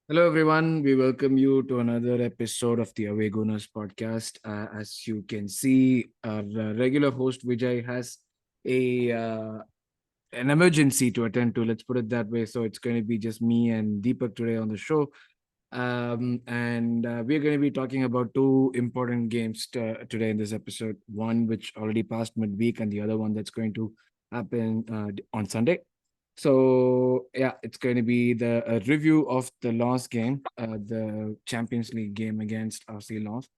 Hello, everyone. We welcome you to another episode of the Gooners podcast. As you can see, our regular host Vijay has a an emergency to attend to. Let's put it that way. So it's going to be just me and Deepak today on the show, and we're going to be talking about two important games today in this episode. One which already passed midweek, and the other one that's going to happen on Sunday. So yeah, it's going to be the review of the last game, the Champions League game against RC Lens,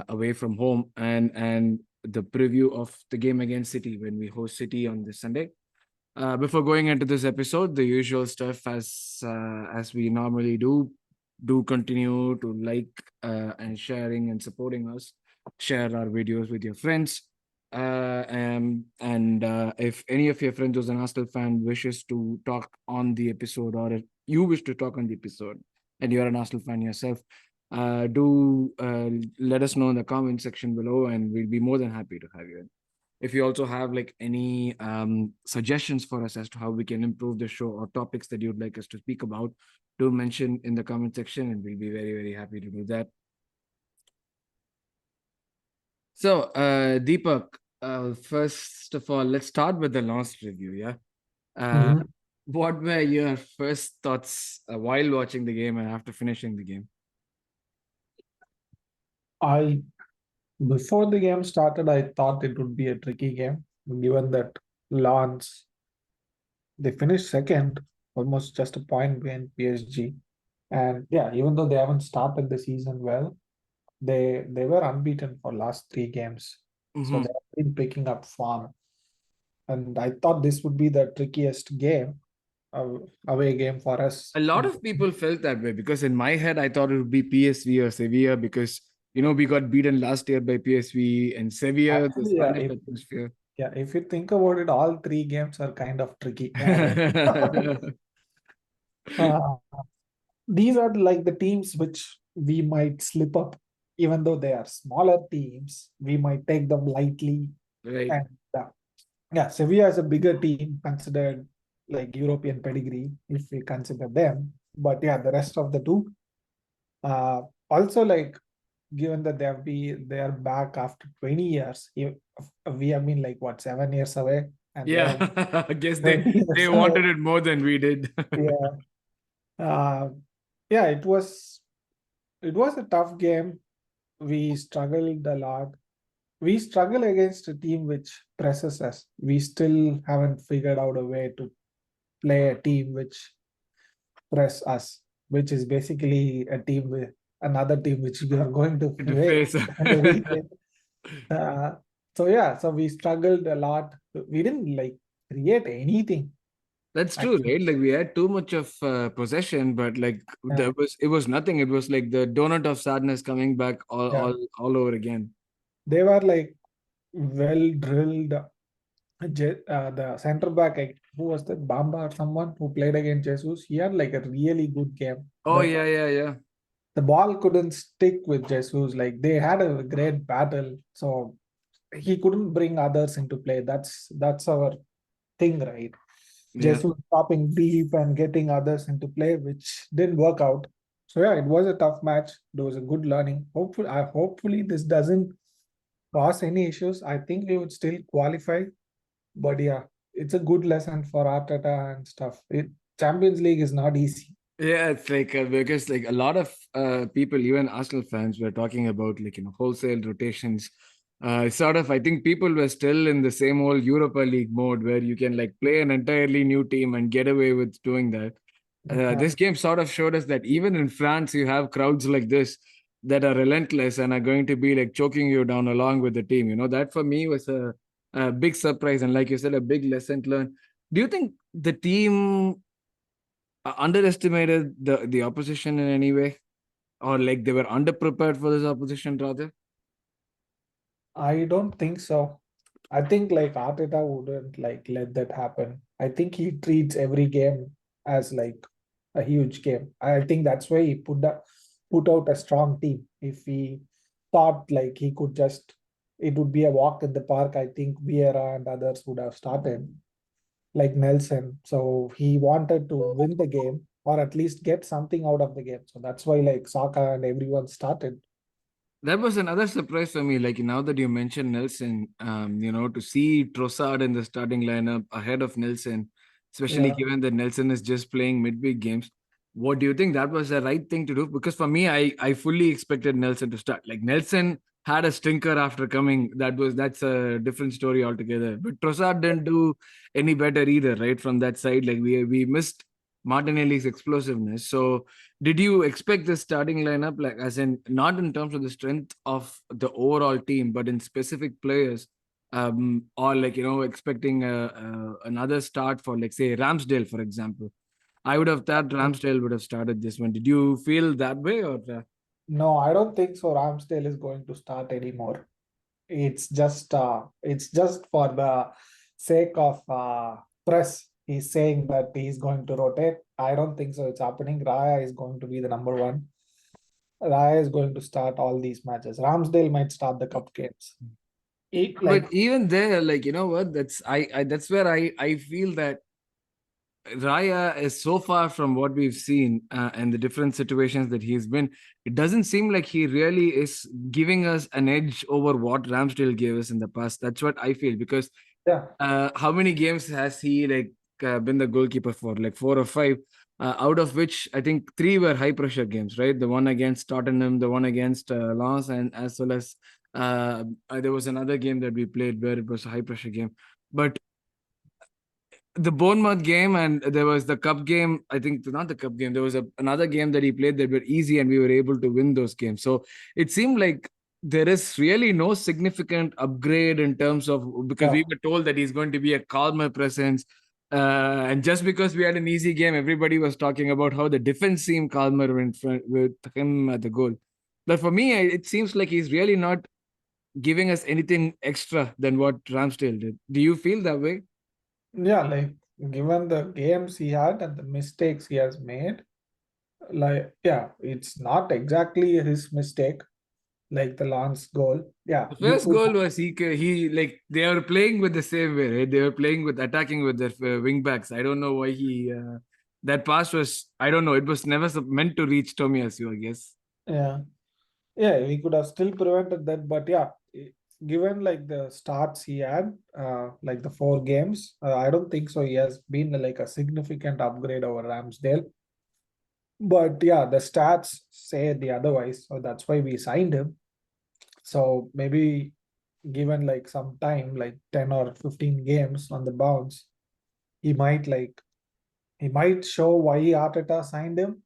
away from home, and the preview of the game against City when we host City on this Sunday. Before going into this episode, the usual stuff as we normally do. Do continue to like and sharing and supporting us. Share our videos with your friends. And if any of your friends who's an Arsenal fan wishes to talk on the episode, or if you wish to talk on the episode, and you're an Arsenal fan yourself, do let us know in the comment section below, and we'll be more than happy to have you in. If you also have like any suggestions for us as to how we can improve the show or topics that you'd like us to speak about, do mention in the comment section, and we'll be very, very happy to do that. So, Deepak, first of all, let's start with the last review. Yeah. Uh, Mhm. what were your first thoughts while watching the game and after finishing the game? I Before the game started, I thought it would be a tricky game, given that Lens they finished second, almost just a point behind PSG. And yeah, even though they haven't started the season well, they were unbeaten for last three games, so they Mhm. have been picking up form. And I thought this would be the trickiest game, away game for us. A lot of people felt that way because in my head, I thought it would be PSV or Sevilla because, we got beaten last year by PSV and Sevilla, this Actually, kind of atmosphere. if you think about it, all three games are kind of tricky. Uh, these are like the teams which we might slip up, even though they are smaller teams. We might take them lightly, Right. and yeah, Sevilla is a bigger team considered like European pedigree if we consider them. But yeah, the rest of the two, also like given that they are back after 20 years. We have been like what 7 years away, and they Yeah. have I guess 20 they years away. wanted it more than we did. Yeah, uh, yeah, it was a tough game. We struggled a lot. We struggle against a team which presses us. We still haven't figured out a way to play a team which press us, which is basically a team with another team which we are going to To face. every game. Uh, so yeah, so we struggled a lot. We didn't like create anything That's true, actually. right? Like we had too much of possession, but like Yeah, it was nothing. It was like the donut of sadness coming back all yeah. all over again. They were like well drilled. The center back, who was that? Bamba or someone who played against Jesus. He had like a really good game, Oh but yeah, yeah, yeah. the ball couldn't stick with Jesus. Like they had a great battle, so he couldn't bring others into play. That's our thing, right? Yeah. Jesus stopping deep and getting others into play, which didn't work out. So yeah, it was a tough match. There was a good learning. Hopefully this doesn't cause any issues. I think we would still qualify, but yeah, it's a good lesson for Arteta and stuff. Champions League is not easy. Yeah, it's like because like a lot of people, even Arsenal fans, were talking about like wholesale rotations. Sort of, I think people were still in the same old Europa League mode where you can like play an entirely new team and get away with doing that. Yeah, This game sort of showed us that even in France, you have crowds like this that are relentless and are going to be like choking you down along with the team. That for me was a big surprise and, like you said, a big lesson learned. Do you think the team underestimated the opposition in any way, or like they were underprepared for this opposition rather? I don't think so. I think like Arteta wouldn't like let that happen. I think he treats every game as like a huge game. I think that's why he put out a strong team. If he thought like he could just it would be a walk in the park, I think Vieira and others would have started like Nelson. So he wanted to win the game or at least get something out of the game. So that's why like Saka and everyone started. That was another surprise for me. Like now that you mentioned Nelson, to see Trossard in the starting lineup ahead of Nelson, especially Yeah. given that Nelson is just playing midweek games. What do you think that was the right thing to do? Because for me, I fully expected Nelson to start. Like Nelson had a stinker after coming. That's a different story altogether. But Trossard didn't do any better either, right? From that side, like we missed Martinelli's explosiveness. So did you expect the starting lineup, like as in not in terms of the strength of the overall team, but in specific players, or like expecting another start for like say Ramsdale, for example? I would have thought Ramsdale would have started this one. Did you feel that way, or No, I don't think so. Ramsdale is going to start anymore. It's just for the sake of press. He's saying that he's going to rotate. I don't think so. It's happening. Raya is going to be the number one. Raya is going to start all these matches. Ramsdale might start the cup games. but Like even there, like you know what? That's where I feel that Raya is so far from what we've seen and the different situations that he's been. It doesn't seem like he really is giving us an edge over what Ramsdale gave us in the past. That's what I feel because yeah, how many games has he like been the goalkeeper for? Like four or five, out of which I think three were high pressure games, right? The one against Tottenham, the one against Lens, and as well as there was another game that we played where it was a high pressure game. But the Bournemouth game and there was the cup game. I think not the cup game. There was another game that he played that were easy and we were able to win those games. So it seemed like there is really no significant upgrade in terms of because yeah. we were told that he's going to be a calmer presence. And just because we had an easy game, everybody was talking about how the defense seemed calmer in front with him at the goal. But for me, it seems like he's really not giving us anything extra than what Ramsdale did. Do you feel that way? Yeah, like given the games he had and the mistakes he has made, like yeah, it's not exactly his mistake, like the Lance goal. Yeah, The you first could goal was he like they were playing with the same way, right? They were playing with attacking with their wing backs. I don't know why he that pass was I don't know. It was never meant to reach Tomiyasu, I guess. yeah, yeah, we could have still prevented that, but yeah, given like the starts he had, like the four games, I don't think so. He has been like a significant upgrade over Ramsdale. But yeah, the stats say the otherwise, so that's why we signed him. So maybe given like some time, like 10 or 15 games on the bounce, he might like he might show why Arteta signed him.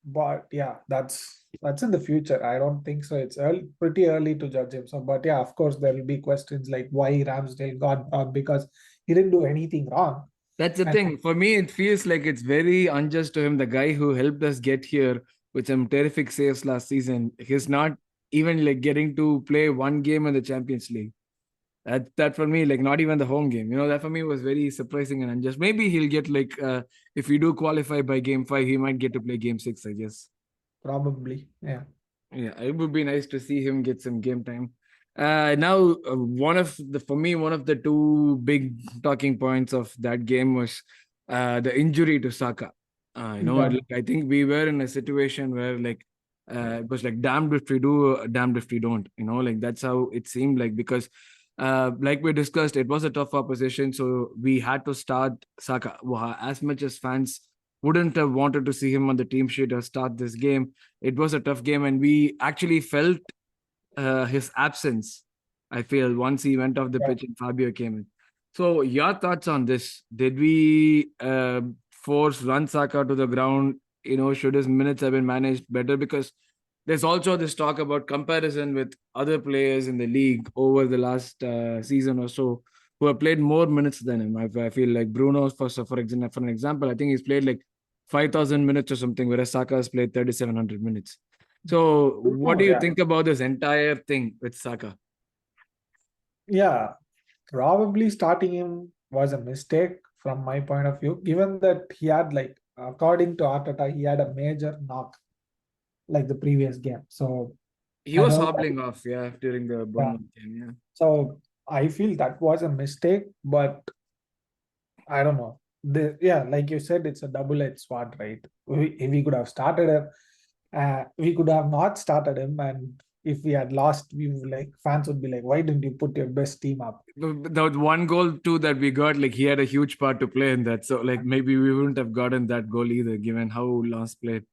But yeah, that's in the future. I don't think so. It's pretty early to judge him. So, but yeah, of course, there will be questions like why Ramsdale got on because he didn't do anything wrong. That's the And thing. For me, it feels like it's very unjust to him. The guy who helped us get here with some terrific saves last season, he's not even like getting to play one game in the Champions League. That for me, like not even the home game. That for me was very surprising and unjust. Maybe he'll get like if we do qualify by game 5, he might get to play game 6, I guess. probably, yeah, Yeah, it would be nice to see him get some game time. Now, for me, one of the two big talking points of that game was the injury to Saka. yeah, Like, I think we were in a situation where like it was like damned if we do, damned if we don't. Like that's how it seemed like because like we discussed, it was a tough opposition, so we had to start Saka. As much as fans wouldn't have wanted to see him on the team sheet or start this game, it was a tough game, and we actually felt his absence. I feel once he went off the yeah. pitch and Fabio came in. So, your thoughts on this? Did we force Run Saka to the ground? Should his minutes have been managed better? Because there's also this talk about comparison with other players in the league over the last season or so who have played more minutes than him. I feel like Bruno, for an example, I think he's played like 5,000 minutes or something, whereas Saka has played 3,700 minutes. So, what Bruno, do you yeah, think about this entire thing with Saka? yeah. Probably starting him was a mistake from my point of view, given that he had like, according to Arteta, he had a major knock like the previous game. So He I was don't know. hobbling off, yeah, during the Yeah. Bournemouth game, yeah. So I feel that was a mistake, but I don't know. Yeah, like you said, it's a double-edged sword, right? We could have started him, we could have not started him, and if we had lost, we would like fans would be like, "Why didn't you put your best team up?" The one goal too that we got, like he had a huge part to play in that. So like maybe we wouldn't have gotten that goal either, given how Lance played.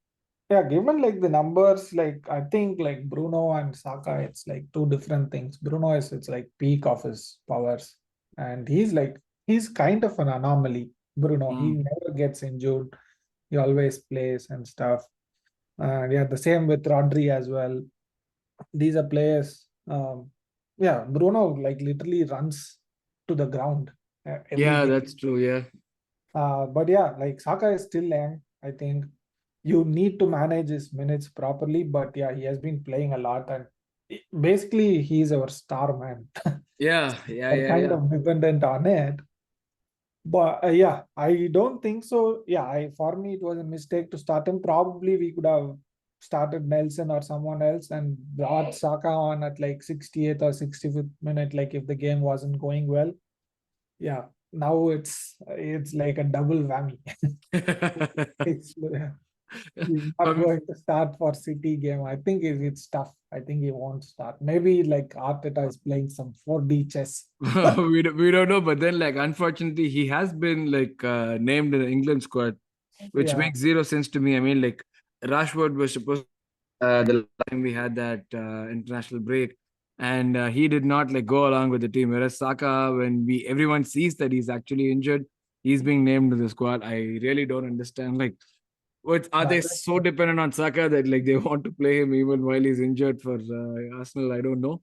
Yeah, given like the numbers, like I think like Bruno and Saka, it's like two different things. Bruno is it's like peak of his powers, and he's kind of an anomaly. Bruno, he Mm. never gets injured. He always plays and stuff. Yeah, the same with Rodri as well. These are players. Yeah, Bruno like literally runs to the ground every Yeah, game. that's true. Yeah. But yeah, like Saka is still young. I think you need to manage his minutes properly. But yeah, he has been playing a lot, and basically he's our star man. Yeah, yeah, We're yeah, kind yeah. of dependent on it. But yeah, I don't think so. Yeah, for me it was a mistake to start him. Probably we could have started Nelson or someone else and brought Saka on at like 68th or 65th minute, like if the game wasn't going well. Yeah, now it's like a double whammy. It's, he's not Um, going to start for City game. I think it's tough. I think he won't start. Maybe like Arteta is playing some 4D chess. we don't know, but then like unfortunately he has been like named in the England squad, which Yeah, makes zero sense to me. I mean, like Rashford was supposed the last time we had that international break, and he did not like go along with the team. Whereas Saka, when we everyone sees that he's actually injured, he's being named to the squad. I really don't understand. Like, what are they that so dependent on Saka that like they want to play him even while he's injured for Arsenal? I don't know.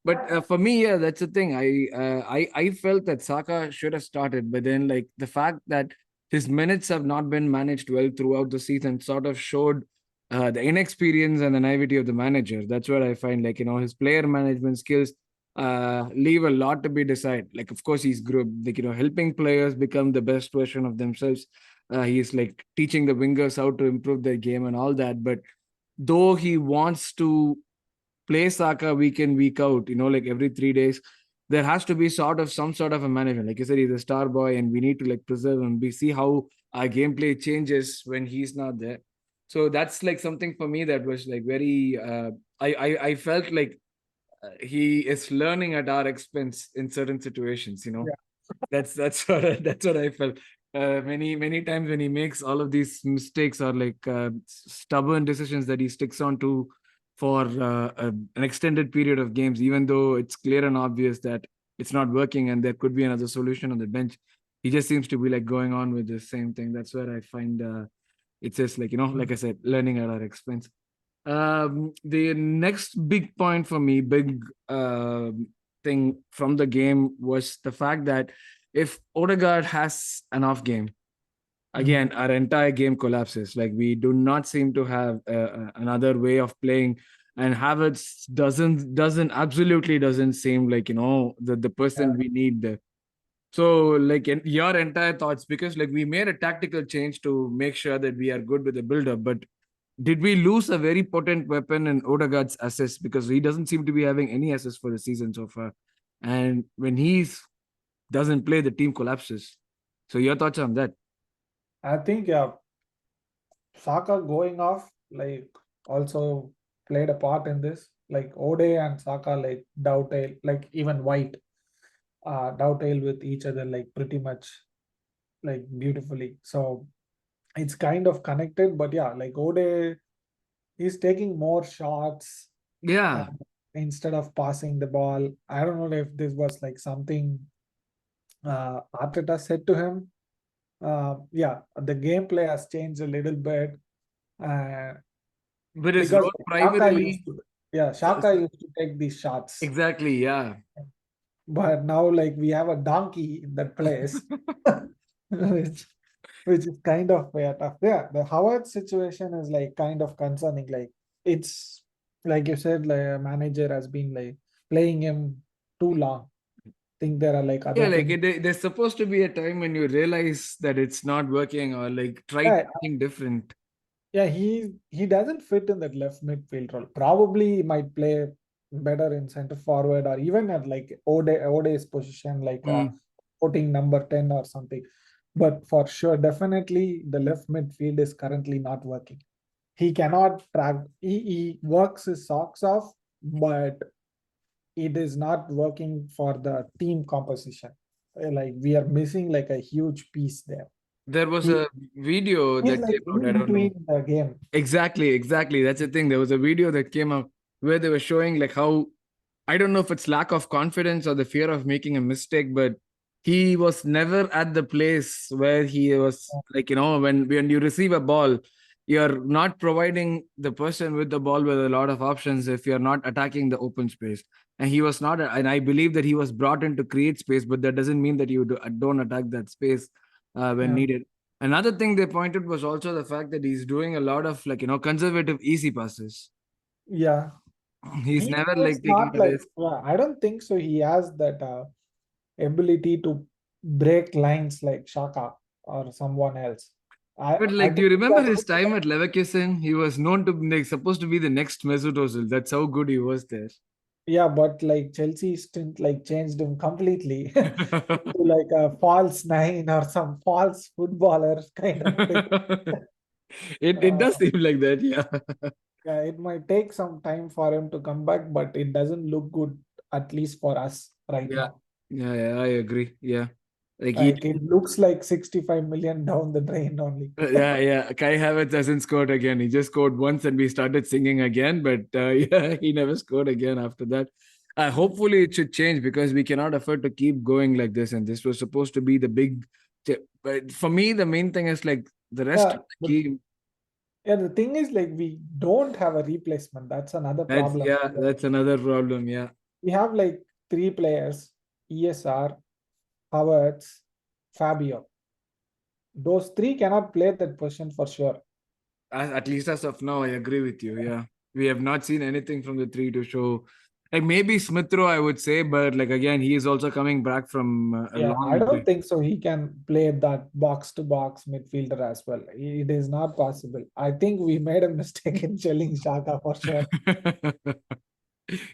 But for me, yeah, that's the thing. I felt that Saka should have started, but then like the fact that his minutes have not been managed well throughout the season sort of showed the inexperience and the naivety of the manager. That's what I find. Like his player management skills leave a lot to be desired. Like of course he's like helping players become the best version of themselves. He's like teaching the wingers how to improve their game and all that. But though he wants to play Saka week in, week out, like every 3 days, there has to be some sort of a management. Like you said, he's a star boy and we need to like preserve him. We see how our gameplay changes when he's not there. So that's like something for me that was like very I felt like he is learning at our expense in certain situations. yeah. That's that's what I felt. Many times when he makes all of these mistakes or like stubborn decisions that he sticks on to for an extended period of games, even though it's clear and obvious that it's not working and there could be another solution on the bench, he just seems to be like going on with the same thing. That's where I find it's just like like I said, learning at our expense. The next big point for me, big thing from the game was the fact that if Odegaard has an off game, Mm. again, our entire game collapses. Like we do not seem to have another way of playing, and Havertz doesn't absolutely doesn't seem like the person we need there. So, like, your entire thoughts, because like we made a tactical change to make sure that we are good with the build up, but did we lose a very potent weapon in Odegaard's assist because he doesn't seem to be having any assists for the season so far, and when he doesn't play, the team collapses. So, your thoughts on that? I think yeah, Saka going off like also played a part in this. Like Ode and Saka like dovetail, like even White dovetail with each other like pretty much like beautifully. So it's kind of connected, but yeah, like Ode he's taking more shots uh, Yeah, instead of passing the ball. I don't know if this was like something Arteta said to him. Yeah, the gameplay has changed a little bit. Uh, but his because role Shaka used primarily, to, yeah, so, Shaka used to take these shots, exactly, yeah. but now like we have a donkey in that place. which is kind of tough. Yeah, the Howard situation is like kind of concerning. Like it's like you said, like a manager has been like playing him too long. Think there are like Yeah, other like things. there's supposed to be a time when you realize that it's not working or like try Yeah, something different. yeah, he doesn't fit in that left midfield role. Probably he might play better in center forward or even at like Ode's position, like Mm. putting number 10 or something. But for sure, definitely the left midfield is currently not working. He cannot track. He works his socks off, but it is not working for the team composition. Like we are missing like a huge piece there. There was He a video he's that like came out. I in don't know. between the game. Exactly, exactly. That's the thing. There was a video that came out where they were showing like how I don't know if it's lack of confidence or the fear of making a mistake, but he was never at the place where he was like, when you receive a ball, you're not providing the person with the ball with a lot of options if you're not attacking the open space. And he was not, and I believe that he was brought in to create space, but that doesn't mean that don't attack that space when Yeah, needed. Another thing they pointed was also the fact that he's doing a lot of like, conservative easy passes. yeah. He's He never is like taking not a like. risk. I don't think so. He has that ability to break lines like Shaka or someone else. But I like, do think you he remember has his good time at Leverkusen? He was known to like supposed to be the next Mesut Ozil. That's how good he was there. Yeah, but like Chelsea stint like changed him completely into like a false nine or some false footballer kind of thing. it Uh, does seem like that, yeah. yeah, it might take some time for him to come back, but it doesn't look good, at least for us right Yeah, now. yeah, yeah. I agree. Yeah, like he Like it looks like 65 million down the drain only. Yeah, yeah. Kai Havertz hasn't scored again. He just scored once and we started singing again, but yeah, he never scored again after that. Hopefully, it should change because we cannot afford to keep going like this. And this was supposed to be the big. But for me, the main thing is like the rest Yeah, of the but team. yeah, the thing is like we don't have a replacement. That's another That's problem. yeah, that's another problem. Yeah, We have like three players, ESR, Havertz, Fabio. Those three cannot play that position for sure. at least as of now, I agree with you. Yeah, we have not seen anything from the three to show. Like maybe Smithrow, I would say, but like again, he is also coming back from a Yeah, I long don't break. think so. He can play that box to box midfielder as well. It is not possible. I think we made a mistake in selling Shaka for sure.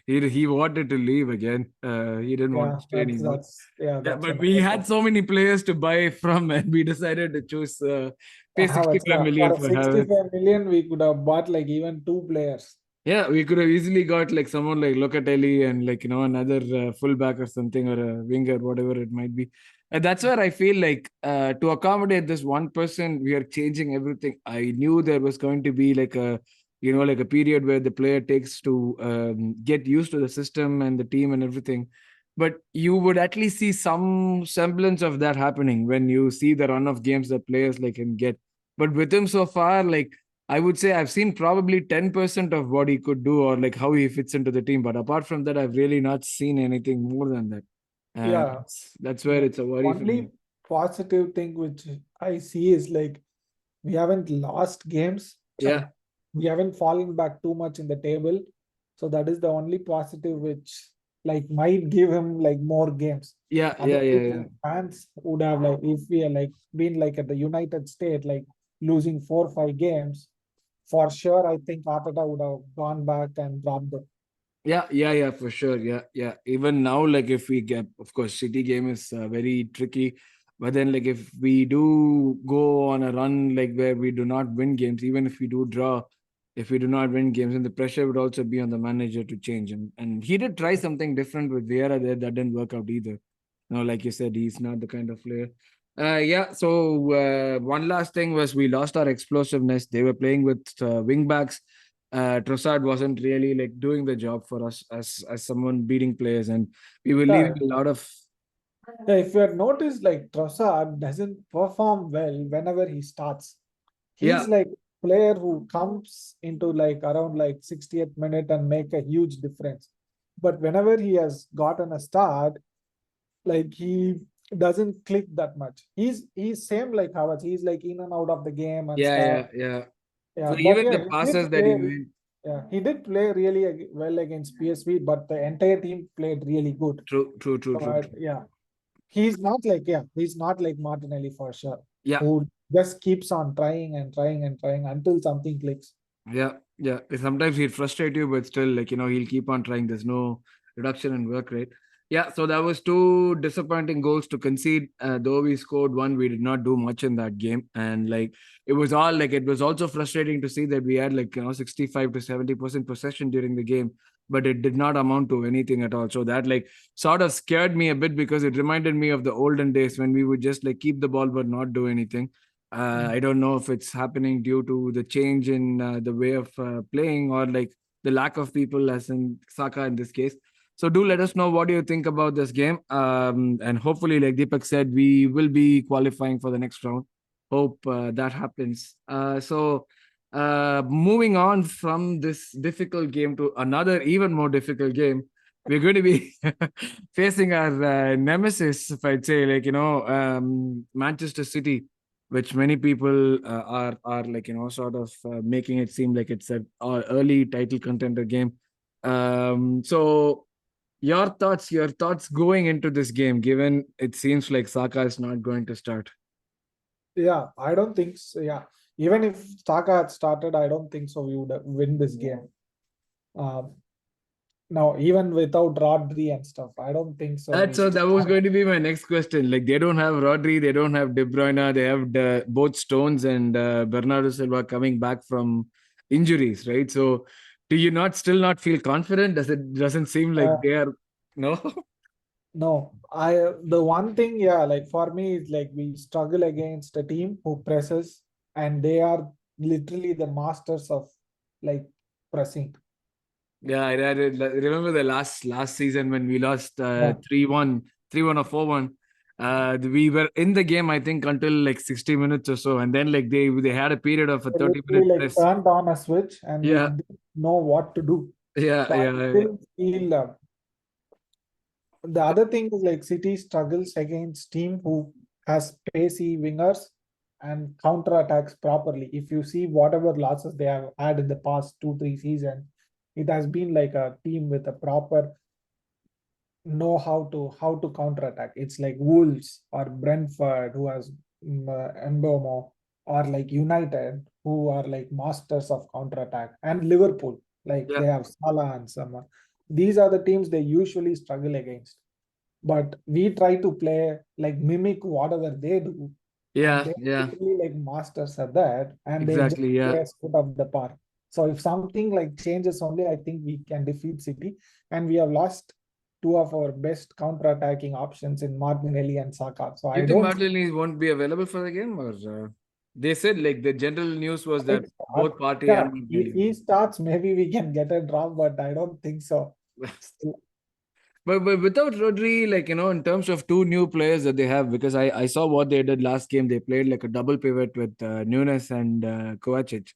He wanted to leave again. He didn't want Yeah, to stay anymore. Yeah, that's but we another had thing. so many players to buy from, and we decided to choose pay Havertz, 65 yeah, million for a for Havertz. 65 million, we could have bought like even two players. Yeah, we could have easily got like someone like Locatelli and like another fullback or something or a winger, whatever it might be. And that's where I feel like to accommodate this one person, we are changing everything. I knew there was going to be like a like a period where the player takes to get used to the system and the team and everything. But you would at least see some semblance of that happening when you see the run of games that players like him get. But with him so far, like I would say I've seen probably 10% of what he could do or like how he fits into the team. But apart from that, I've really not seen anything more than that. Yeah, That's where the it's a worry for me. only positive thing which I see is like we haven't lost games. Yeah, We haven't fallen back too much in the table. So that is the only positive which like might give him like more games. yeah, yeah, yeah, Otherwise, yeah. the fans would have like if we are like been like at the United State, like losing 4 or 5 games, for sure I think Arteta would have gone back and dropped them. Yeah, yeah, yeah, for sure. Yeah, yeah. Even now, like if we get, of course, City game is very tricky. But then, like if we do go on a run, like where we do not win games, even if we do draw, if we do not win games, and the pressure would also be on the manager to change. And he did try something different with Vieira there that didn't work out either. Like you said, he's not the kind of player. Yeah. So one last thing was we lost our explosiveness. They were playing with wing backs. Trossard wasn't really like doing the job for us as someone beating players, and we were leaving Yeah, a lot of yeah, if you have noticed, like Trossard doesn't perform well whenever he starts. yeah, He's like player who comes into like around like 60th minute and make a huge difference. But whenever he has gotten a start, like doesn't click that much. He's same like Havertz. He's like in and out of the game and Yeah, stuff. yeah, yeah. Yeah, So but even yeah, the he did passes that he play. made. Yeah, he did play really well against PSV, but the entire team played really good. True, true, true, true, But true. yeah, he's not like Martinelli for sure, Yeah, who just keeps on trying and trying and trying until something clicks. yeah, yeah. Sometimes he'll frustrate you, but still, like, he'll keep on trying. There's no reduction in work rate. Yeah, so that was two disappointing goals to concede. Though we scored one, we did not do much in that game. And like it was also frustrating to see that we had 65 to 70% possession during the game, but it did not amount to anything at all. So that sort of scared me a bit because it reminded me of the olden days when we would just keep the ball but not do anything. Mm. I don't know if it's happening due to the change in the way of playing or the lack of people, as in Saka in this case. So do let us know what do you think about this game. And hopefully, like Deepak said, we will be qualifying for the next round. Hope that happens. Moving on from this difficult game to another even more difficult game, we're going to be facing our nemesis, if I'd say, Manchester City, which many people are sort of making it seem like it's a early title contender game. So your thoughts going into this game, given it seems like Saka is not going to start. Yeah, I don't think so. Yeah, even if Saka had started, I don't think so. We would win this game. Um, no, even without Rodri and stuff, I don't think so. That We so still that was have, going to be my next question. Like they don't have Rodri, they don't have De Bruyne, they have both Stones and Bernardo Silva coming back from injuries, right? So do you not still not feel confident? Doesn't seem like uh, they are no? no. The one thing, yeah, like for me, is like we struggle against a team who presses, and they are literally the masters of like pressing. Yeah, I remember the last season when we lost Yeah, 3-1, 3-1 or 4-1. We were in the game, I think, until like 60 minutes or so, and then they had a period of a they 30-minute literally like press. turned on a switch, and we Yeah, didn't know what to do. yeah, So I yeah. still feel the other thing is like City struggles against team who has pacey wingers and counter attacks properly. If you see whatever losses they have had in the past 2 3 seasons, it has been like a team with a proper know how to counter attack. It's like Wolves or Brentford who has Mbomo, or like United who are like masters of counter attack, and Liverpool like Yeah, they have Salah and someone. These are the teams they usually struggle against, but we try to play like mimic whatever they do, and yeah, they're yeah. really like masters at that, and they just Exactly. play Yeah. us out of the park. So if something like changes only, I think we can defeat City, and we have lost two of our best counter-attacking options in Martinelli and Saka. So You I think don't Martinelli won't be available for the game, or they said like the general news was that think both Party yeah, and if Martinelli. he starts, maybe we can get a draw, but I don't think so. Still, But without Rodri, in terms of two new players that they have, because I saw what they did last game. They played like a double pivot with Nunes and Kovacic.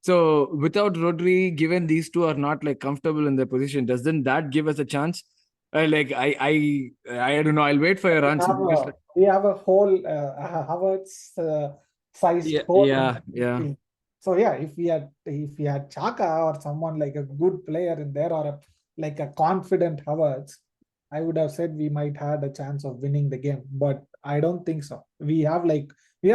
So without Rodri, given these two are not like comfortable in their position, doesn't that give us a chance? I don't know. I'll wait for your answer because we have a whole Havertz sized yeah, hole in yeah, the yeah. midfield. So yeah, if we had Chaka or someone like a good player in there, or like a confident Havertz, I would have said we might had a chance of winning the game. But I don't think so. We are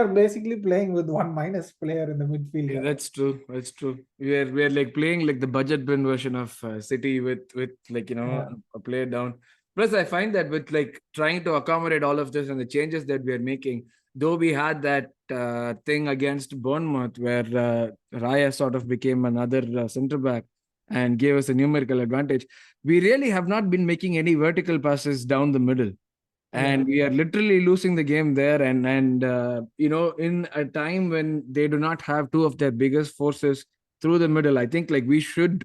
basically playing with one minus player in the midfield Yeah, there. that's true. That's true. We are like playing like the budget bin version of City with Yeah, a player down. Plus, I find that with like trying to accommodate all of this and the changes that we are making, though we had that thing against Bournemouth where Raya sort of became another centre back and gave us a numerical advantage, we really have not been making any vertical passes down the middle, yeah, and we are literally losing the game there. And in a time when they do not have two of their biggest forces through the middle, I think like we try to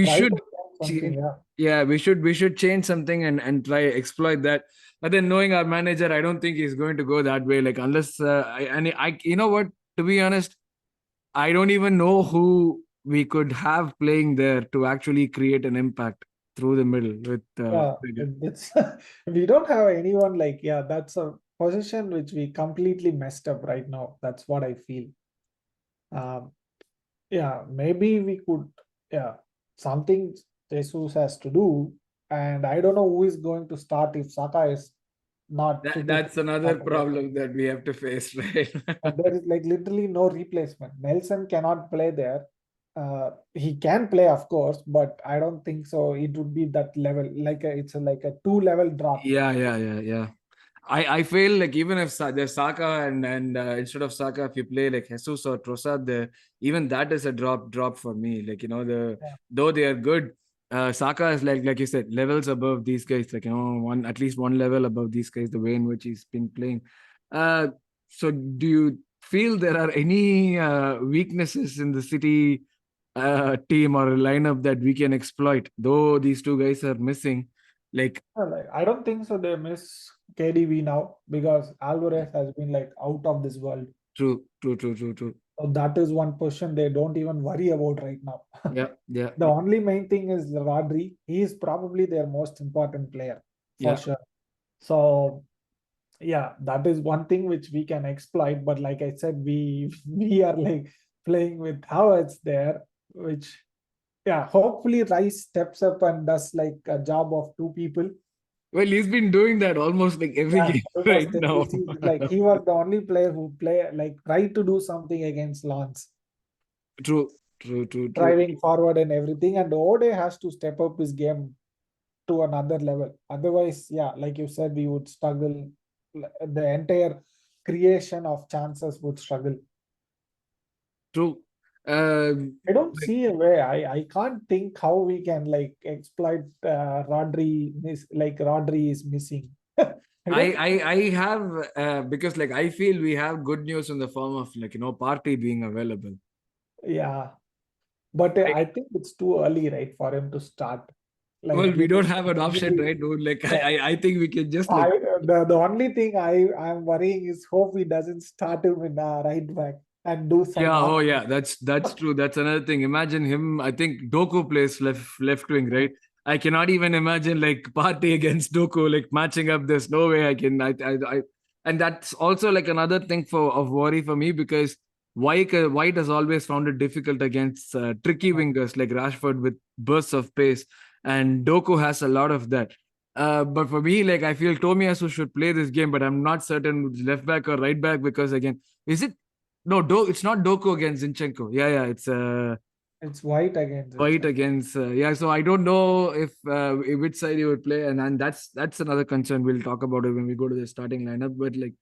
should find something. change. Yeah, Yeah, we should change something and try exploit that. But then knowing our manager, I don't think he's going to go that way, like unless I you know what, to be honest, I don't even know who we could have playing there to actually create an impact. through the middle with Yeah, it's we don't have anyone like, yeah, that's a position which we completely messed up right now. That's what I feel. Um, yeah, maybe we could, yeah, something Jesus has to do, and I don't know who is going to start if Saka is not fit to That's another start again. problem that we have to face, right? And there is like literally no replacement. Nelson cannot play there. He can play, of course, but I don't think so. It would be that level, like it's like a two-level drop. Yeah. I feel like even if there's Saka and instead of Saka, if you play like Jesus or Trossard, even that is a drop for me. Like Yeah. though they are good, Saka is like you said, levels above these guys. Like one at least one level above these guys. The way in which he's been playing. Uh, so do you feel there are any weaknesses in the City team or lineup that we can exploit? Though these two guys are missing, like Like, I don't think so. They miss KDB now because Alvarez has been like out of this world. true. So that is one position they don't even worry about right now. Yeah. The only main thing is Rodri. He is probably their most important player for Yeah. sure. So yeah, that is one thing which we can exploit. But like I said, we we are like playing with how it's there, which yeah, hopefully Rice steps up and does like a job of two people. Well, he's been doing that almost like every Yeah, game right almost every now. season. Like he was the only player who play like tried to do something against Lance, True. driving forward and everything. And Ode has to step up his game to another level. Otherwise, yeah, like you said, we would struggle. The entire creation of chances would struggle. True. Um, I don't like see a way. I can't think how we can like exploit Rodri like Rodri is missing. I I, don't. I have because like I feel we have good news in the form of like party being available. Yeah, but I, I think it's too early, right, for him to start. well, Like we we don't have an option, really, right, dude? Like yeah. I think we can just I like the only thing I'm worrying is hope he doesn't start him in right back and do some yeah, off. oh yeah, that's true. That's another thing. Imagine him. I think Doku plays left wing, right? I cannot even imagine like Partey against Doku like matching up. There's no way I can. And that's also like another thing for of worry for me because White has always found it difficult against tricky wingers like Rashford with bursts of pace, and Doku has a lot of that. But for me, like I feel Tomiyasu should play this game, but I'm not certain left back or right back because again, is it no, it's not Doku against Zinchenko. Yeah, it's It's white against White it. against yeah. So I don't know if which side he would play, and that's another concern. We'll talk about it when we go to the starting lineup. But like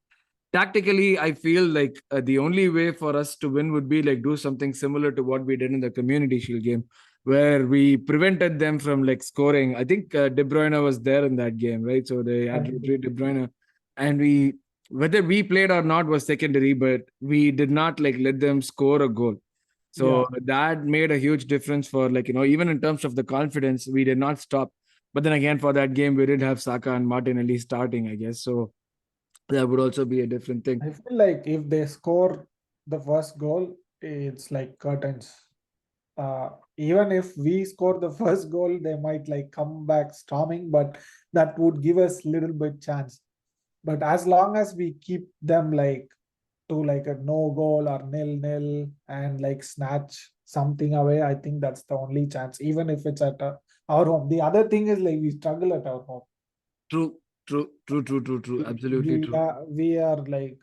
tactically, I feel like the only way for us to win would be like do something similar to what we did in the Community Shield game, where we prevented them from like scoring. I think De Bruyne was there in that game, right? So they had Yeah. De Bruyne, and we whether we played or not was secondary, but we did not like let them score a goal. So Yeah, that made a huge difference for like even in terms of the confidence, we did not stop. But then again, for that game, we did have Saka and Martinelli starting, I guess. So that would also be a different thing. I feel like if they score the first goal, it's like curtains. Even if we score the first goal, they might like come back storming, but that would give us little bit chance. But as long as we keep them like to like a no goal or nil and like snatch something away, I think that's the only chance, even if it's at our home. The other thing is like we struggle at our home. True, true. Absolutely true. We are like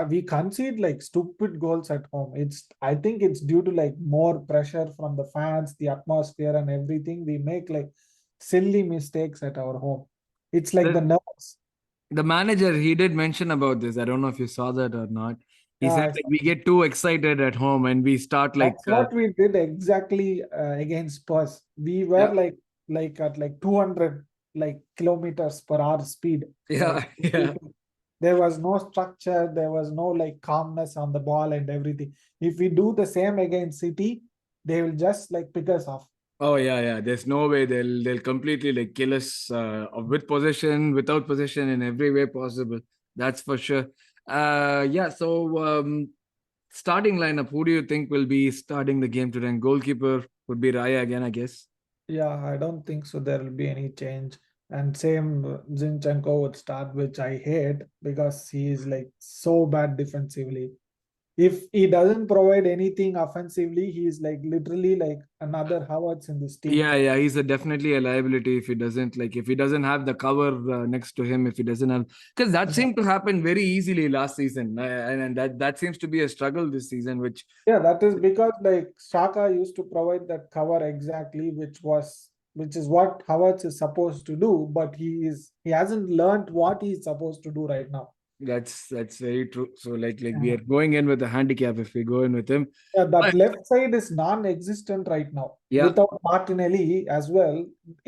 we concede like stupid goals at home. I think it's due to like more pressure from the fans, the atmosphere and everything. We make like silly mistakes at our home. It's like the The, nerves. the manager, he did mention about this. I don't know if you saw that or not. He Yeah, said like we get too excited at home and we start like that's what we did exactly against Spurs. We were yeah, like at like 200 like kilometers per hour speed. Like yeah. there was no structure, there was no like calmness on the ball and everything. If we do the same against City, they will just like pick us off. Oh yeah. There's no way they'll completely like kill us with possession, without possession, in every way possible. That's for sure. Yeah. So starting lineup. Who do you think will be starting the game today? And goalkeeper would be Raya again, I guess. Yeah, I don't think so. There will be any change. And same Zinchenko would start, which I hate because he is like so bad defensively. If he doesn't provide anything offensively, he is like literally like another Havertz in this team. Yeah, yeah, he's definitely a liability if he doesn't if he doesn't have the cover next to him, if he doesn't have, because that Yeah, seemed to happen very easily last season, and that seems to be a struggle this season, which yeah, that is because like Saka used to provide that cover exactly, which is what Havertz is supposed to do, but he hasn't learned what he's supposed to do right now. that's very true. So like we Yeah. are going in with a handicap if we go in with him. Yeah, that But left side is non-existent right now. yeah, Without Martinelli as well,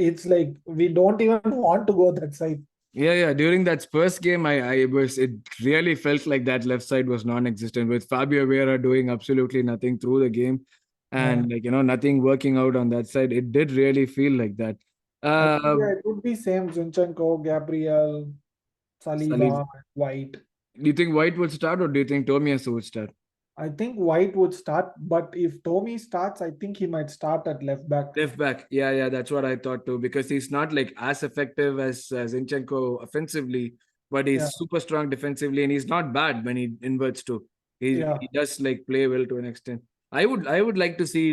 it's like we don't even want to go that side. yeah. During that Spurs game, it really felt like that left side was non-existent with Fabio Vieira doing absolutely nothing through the game, Yeah. and nothing working out on that side. It did really feel like that. I think Uh, yeah, it would be same Zinchenko, Gabriel, Salif, Saliba, White. do you think White would start or do you think Tomiyasu would start? I think White would start, but if Tommy starts, I think he might start at left back. Left back. Yeah, that's what I thought too. Because he's not like as effective as Zinchenko offensively, but Yeah, he's super strong defensively, and he's not bad when he inverts too. He yeah, he does like play well to an extent. I would like to see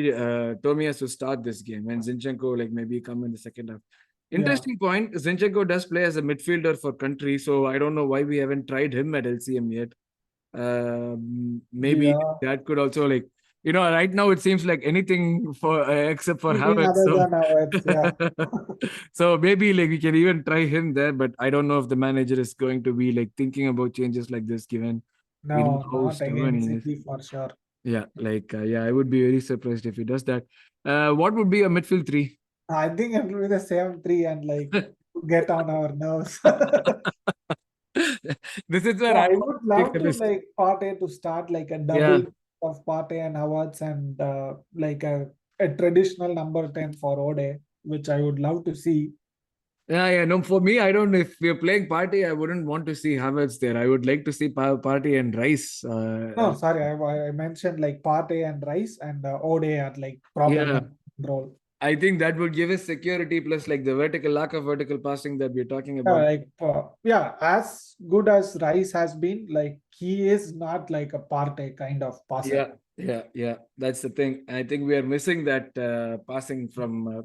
Tomiyasu start this game and Zinchenko like maybe come in the second half. yeah, Interesting point. Zinchenko does play as a midfielder for country, so I don't know why we haven't tried him at LCM yet. Maybe yeah. that could also right now it seems like anything for except for Anything Havertz. other So than Havertz, yeah. so maybe like we can even try him there, but I don't know if the manager is going to be like thinking about changes like this, given we know No, how not stubborn against he is. City for sure. Yeah, yeah, I would be very surprised if he does that. What would be a midfield three? I think it will be the same three and like get on our nerves. This is where Yeah, I I want would to take love a to risk. like Partey to start like a Yeah. double of Partey and Havertz and like a traditional number 10 for Ode, which I would love to see. Yeah. No, for me, I don't. If we're playing party, I wouldn't want to see Havertz there. I would like to see party and Rice. No, sorry, I mentioned like Partey and Rice and Ode at like proper Yeah, number role. I think that would give us security plus like the vertical lack of vertical passing that we're talking Yeah, about. like yeah, as good as Rice has been, like he is not like a Partey kind of passer. Yeah. That's the thing. I think we are missing that passing from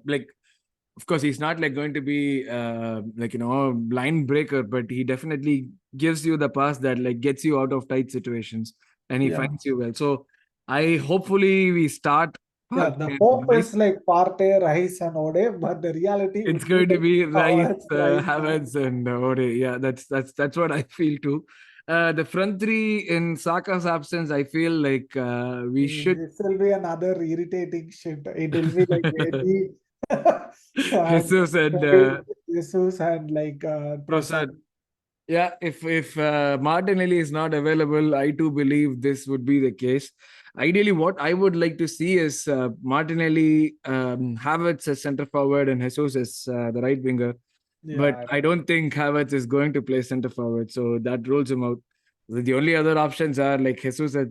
of course, he's not like going to be line breaker, but he definitely gives you the pass that like gets you out of tight situations and he Yeah. finds you well. So I hopefully we start Yeah, Partey the and hope Rice. is like Partey, Rice, and Ode, but the reality It's would be going to like be Rice, Havertz, Rice, Havertz. Havertz, and Ode. Yeah, that's what I feel too. The front three in Saka's absence, I feel like we should This will be another irritating shit. It will be like Eddie and Jesus and Jesus and like Trossard. Prasad. Yeah, if Martinelli is not available, I too believe this would be the case. Ideally, what I would like to see is Martinelli, Havertz as centre forward, and Jesus as the right winger. But Yeah, I don't think Havertz is going to play centre forward, so that rules him out. The only other options are like Jesus at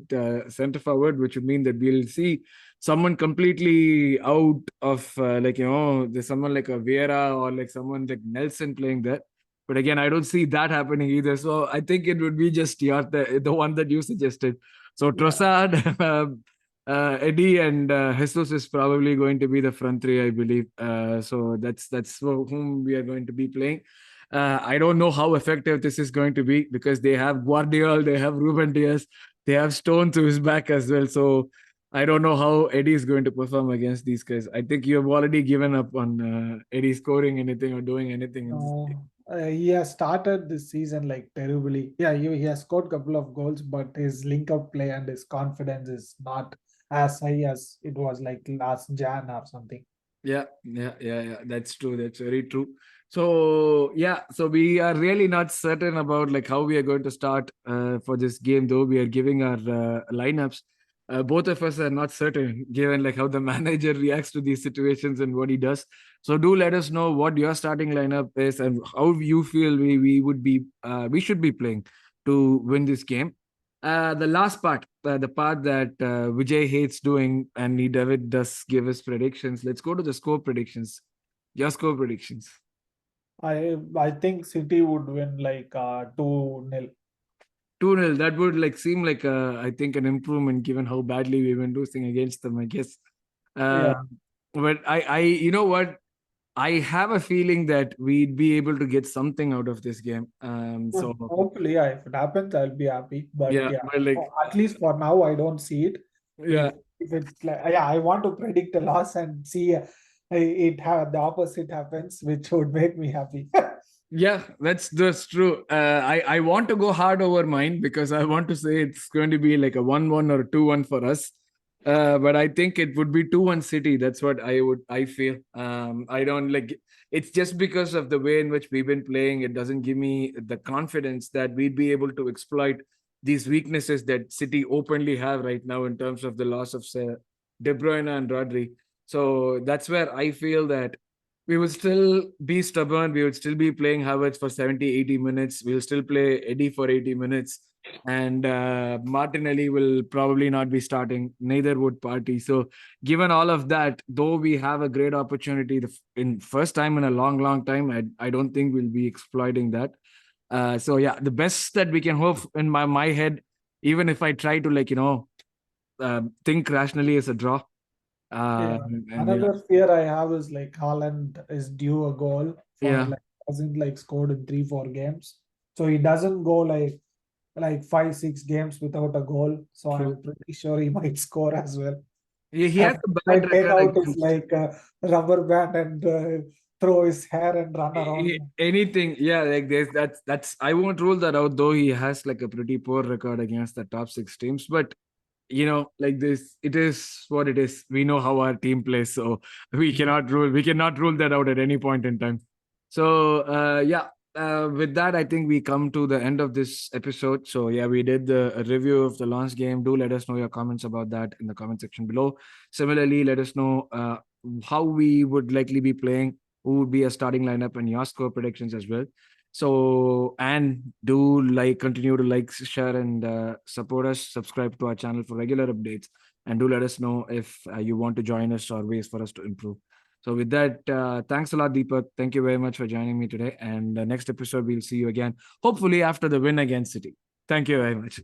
centre forward, which would mean that we'll see someone completely out of there's someone like a Vieira or like someone like Nelson playing there. But again, I don't see that happening either. So I think it would be just the one that you suggested. So yeah. Trossard, Eddie, and Jesus is probably going to be the front three, I believe. So that's whom we are going to be playing. I don't know how effective this is going to be because they have Guardiola, they have Ruben Diaz, they have Stone to his back as well. So I don't know how Eddie is going to perform against these guys. I think you have already given up on Eddie scoring anything or doing anything in this game. He has started this season like terribly. Yeah, he has scored a couple of goals, but his link up play and his confidence is not as high as it was like last Jan or something. Yeah. That's true. That's very true. So yeah, so we are really not certain about like how we are going to start for this game, though we are giving our lineups. Both of us are not certain, given like how the manager reacts to these situations and what he does. So do let us know what your starting lineup is and how you feel we should be playing to win this game. The last part. the part that Vijay hates doing, and he David does give his predictions. Let's go to the score predictions. Your score predictions. I think City would win like 2-0. 2-0. That would like seem like I think an improvement given how badly we've been losing against them, I guess. Uh, Yeah. but you know what? I have a feeling that we'd be able to get something out of this game. So Hopefully, yeah, if it happens, I'll be happy. But yeah, yeah, but like at least for now, I don't see it. yeah, If it's like, yeah, I want to predict a loss and see the opposite happens, which would make me happy. yeah, that's true. I want to go hard over mine because I want to say it's going to be like a 1-1 or 2-1 for us. But I think it would be 2-1 City. That's what I feel. I don't like it's just because of the way in which we've been playing. It doesn't give me the confidence that we'd be able to exploit these weaknesses that City openly have right now in terms of the loss of De Bruyne and Rodri. So that's where I feel that we would still be stubborn. We would still be playing Havertz for 70, 80 minutes. We'll still play Eddie for 80 minutes. And Martinelli will probably not be starting. Neither would Party. So, given all of that, though we have a great opportunity in first time in a long, long time, I don't think we'll be exploiting that. So, yeah, the best that we can hope in my head, even if I try to think rationally, is a draw. Yeah. And yeah, Another fear I have is like Haaland is due a goal for yeah, like hasn't like scored in 3-4 games. So he doesn't go like 5-6 games without a goal. So true. I'm pretty sure he might score as well. He And has a bad might take record out his against like rubber band and throw his hair and run around. anything. Yeah, like that's I won't rule that out. Though he has like a pretty poor record against the top six teams, but like this, it is what it is. We know how our team plays, so we cannot rule that out at any point in time. So yeah, with that, I think we come to the end of this episode. So yeah, we did a review of the launch game. Do let us know your comments about that in the comment section below. Similarly, let us know how we would likely be playing, who would be a starting lineup, and your score predictions as well. So, and do continue to like, share, and support us. Subscribe to our channel for regular updates, and do let us know if you want to join us or ways for us to improve. So, with that, thanks a lot, Deepak. Thank you very much for joining me today. And the next episode, we'll see you again, hopefully after the win against City. Thank you very much.